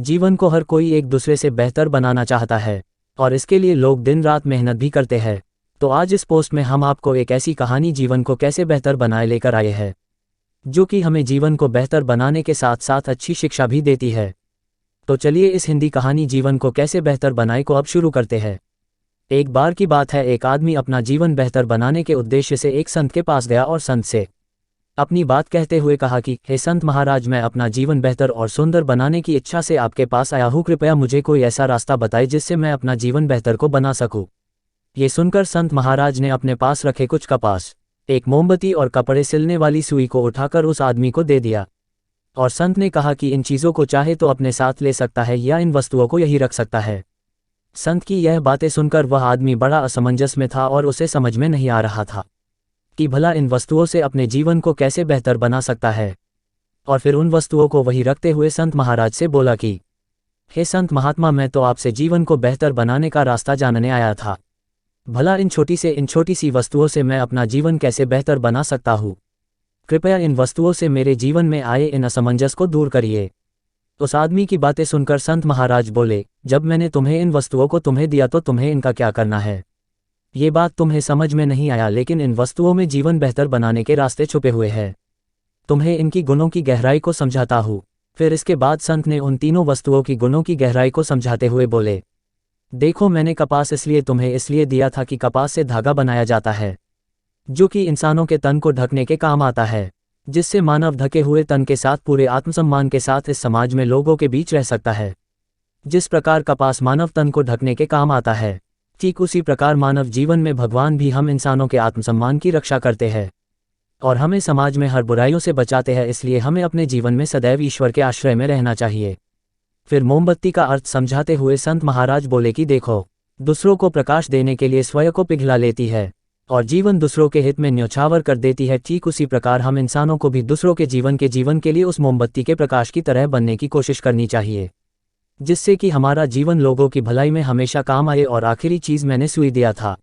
जीवन को हर कोई एक दूसरे से बेहतर बनाना चाहता है और इसके लिए लोग दिन रात मेहनत भी करते हैं। तो आज इस पोस्ट में हम आपको एक ऐसी कहानी जीवन को कैसे बेहतर बनाए लेकर आए हैं, जो कि हमें जीवन को बेहतर बनाने के साथ साथ अच्छी शिक्षा भी देती है। तो चलिए इस हिंदी कहानी जीवन को कैसे बेहतर बनाए को अब शुरू करते हैं। एक बार की बात है, एक आदमी अपना जीवन बेहतर बनाने के उद्देश्य से एक संत के पास गया और संत से अपनी बात कहते हुए कहा कि हे संत महाराज, मैं अपना जीवन बेहतर और सुंदर बनाने की इच्छा से आपके पास आया हूँ। कृपया मुझे कोई ऐसा रास्ता बताएं जिससे मैं अपना जीवन बेहतर को बना सकूं। ये सुनकर संत महाराज ने अपने पास रखे कुछ कपास, एक मोमबत्ती और कपड़े सिलने वाली सुई को उठाकर उस आदमी को दे दिया और संत ने कहा कि इन चीज़ों को चाहे तो अपने साथ ले सकता है या इन वस्तुओं को यहीं रख सकता है। संत की यह बातें सुनकर वह आदमी बड़ा असमंजस में था और उसे समझ में नहीं आ रहा था कि भला इन वस्तुओं से अपने जीवन को कैसे बेहतर बना सकता है। और फिर उन वस्तुओं को वहीं रखते हुए संत महाराज से बोला कि हे संत महात्मा, मैं तो आपसे जीवन को बेहतर बनाने का रास्ता जानने आया था। भला इन छोटी सी वस्तुओं से मैं अपना जीवन कैसे बेहतर बना सकता हूँ। कृपया इन वस्तुओं से मेरे जीवन में आए इन असमंजस को दूर करिए। उस आदमी की बातें सुनकर संत महाराज बोले, जब मैंने तुम्हें इन वस्तुओं को तुम्हें दिया तो तुम्हें इनका क्या करना है? ये बात तुम्हें समझ में नहीं आया, लेकिन इन वस्तुओं में जीवन बेहतर बनाने के रास्ते छुपे हुए हैं। तुम्हें इनकी गुणों की गहराई को समझाता हूँ। फिर इसके बाद संत ने उन तीनों वस्तुओं की गुणों की गहराई को समझाते हुए बोले, देखो, मैंने कपास इसलिए दिया था कि कपास से धागा बनाया जाता है, जो कि इंसानों के तन को ढकने के काम आता है, जिससे मानव ढके हुए तन के साथ पूरे आत्मसम्मान के साथ इस समाज में लोगों के बीच रह सकता है। जिस प्रकार कपास मानव तन को ढकने के काम आता है, ठीक उसी प्रकार मानव जीवन में भगवान भी हम इंसानों के आत्मसम्मान की रक्षा करते हैं और हमें समाज में हर बुराइयों से बचाते हैं। इसलिए हमें अपने जीवन में सदैव ईश्वर के आश्रय में रहना चाहिए। फिर मोमबत्ती का अर्थ समझाते हुए संत महाराज बोले कि देखो, दूसरों को प्रकाश देने के लिए स्वयं को पिघला लेती है और जीवन दूसरों के हित में न्यौछावर कर देती है। ठीक उसी प्रकार हम इंसानों को भी दूसरों के जीवन के लिए उस मोमबत्ती के प्रकाश की तरह बनने की कोशिश करनी चाहिए, जिससे कि हमारा जीवन लोगों की भलाई में हमेशा काम आए। और आखिरी चीज़ मैंने सुई दिया था,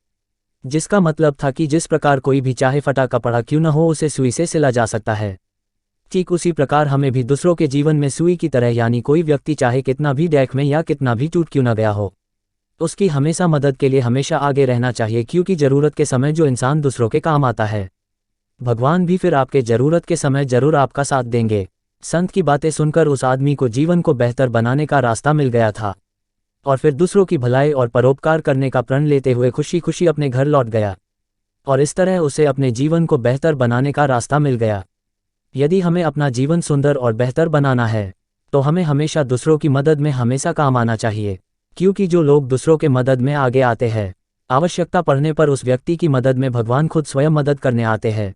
जिसका मतलब था कि जिस प्रकार कोई भी चाहे फटा कपड़ा क्यों न हो, उसे सुई से सिला जा सकता है। ठीक उसी प्रकार हमें भी दूसरों के जीवन में सुई की तरह, यानी कोई व्यक्ति चाहे कितना भी डैक में या कितना भी टूट क्यों न गया हो, उसकी हमेशा मदद के लिए हमेशा आगे रहना चाहिए, क्योंकि ज़रूरत के समय जो इंसान दूसरों के काम आता है, भगवान भी फिर आपके ज़रूरत के समय ज़रूर आपका साथ देंगे। संत की बातें सुनकर उस आदमी को जीवन को बेहतर बनाने का रास्ता मिल गया था और फिर दूसरों की भलाई और परोपकार करने का प्रण लेते हुए खुशी खुशी अपने घर लौट गया और इस तरह उसे अपने जीवन को बेहतर बनाने का रास्ता मिल गया। यदि हमें अपना जीवन सुंदर और बेहतर बनाना है तो हमें हमेशा दूसरों की मदद में हमेशा काम आना चाहिए, क्योंकि जो लोग दूसरों के मदद में आगे आते हैं, आवश्यकता पड़ने पर उस व्यक्ति की मदद में भगवान खुद स्वयं मदद करने आते हैं।